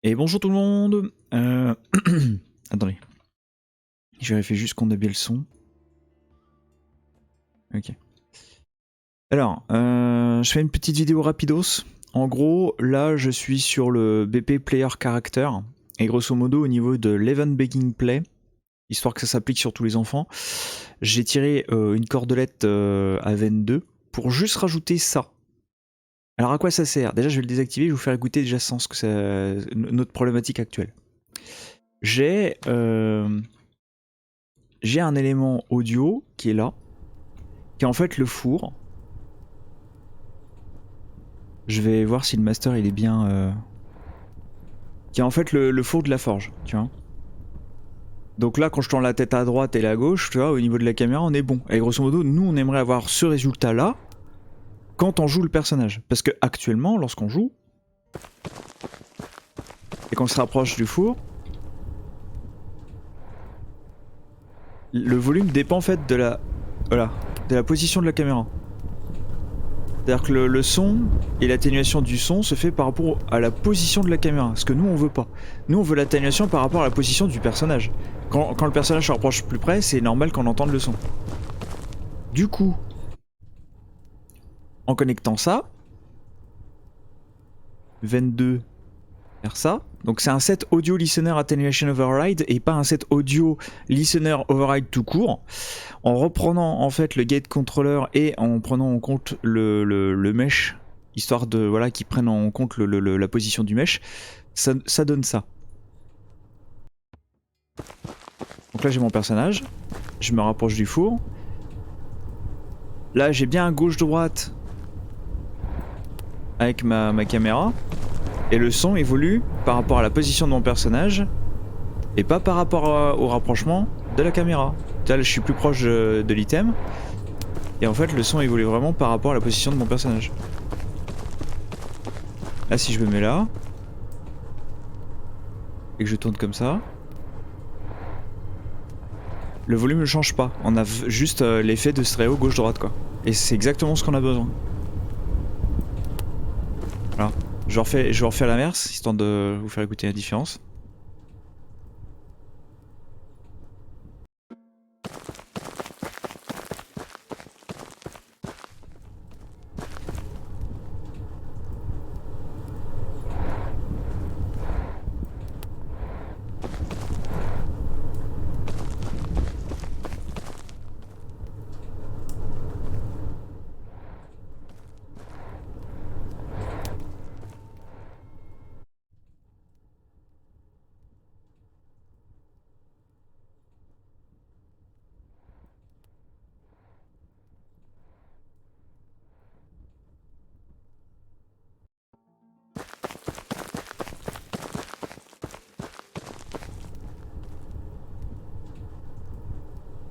Et bonjour tout le monde. Attendez. Je vérifie juste qu'on a bien le son. Ok. Alors, je fais une petite vidéo rapidos. En gros, là, je suis sur le BP Player Character. Et grosso modo, au niveau de l'Event Baking Play, histoire que ça s'applique sur tous les enfants, j'ai tiré une cordelette à 22 pour juste rajouter ça. Alors à quoi ça sert? Déjà, je vais le désactiver, je vais vous faire écouter déjà sans ce que ça... notre problématique actuelle. J'ai un élément audio qui est là, qui est en fait le four. Je vais voir si le master il est bien... qui est en fait le four de la forge, tu vois. Donc là, quand je tourne la tête à droite et à gauche, tu vois, au niveau de la caméra, on est bon. Et grosso modo, nous, on aimerait avoir ce résultat-là quand on joue le personnage. Parce que actuellement, lorsqu'on joue, et qu'on se rapproche du four, le volume dépend en fait de la... Voilà, de la position de la caméra. C'est-à-dire que le son et l'atténuation du son se fait par rapport à la position de la caméra, ce que nous on veut pas. Nous on veut l'atténuation par rapport à la position du personnage. Quand le personnage se rapproche plus près, c'est normal qu'on entende le son. Du coup, en connectant ça, 22 vers ça, donc c'est un set audio listener attenuation override et pas un set audio listener override tout court. En reprenant en fait le gate controller et en prenant en compte le mesh, histoire de voilà qu'ils prennent en compte la position du mesh, ça donne ça. Donc là j'ai mon personnage, je me rapproche du four. Là j'ai bien un gauche-droite avec ma caméra. Et le son évolue par rapport à la position de mon personnage et pas par rapport au rapprochement de la caméra. Là je suis plus proche de l'item. Et en fait le son évolue vraiment par rapport à la position de mon personnage. Là si je me mets là et que je tourne comme ça, le volume ne change pas. On a juste l'effet de stéréo gauche-droite quoi. Et c'est exactement ce qu'on a besoin. Voilà. Je vais refaire l'inverse, histoire de vous faire écouter la différence.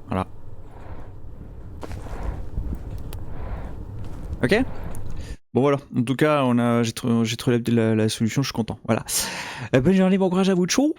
Voilà. Ok. Bon voilà, en tout cas, j'ai trouvé la solution, je suis content. Voilà. Bonne journée, bon courage à vous, ciao.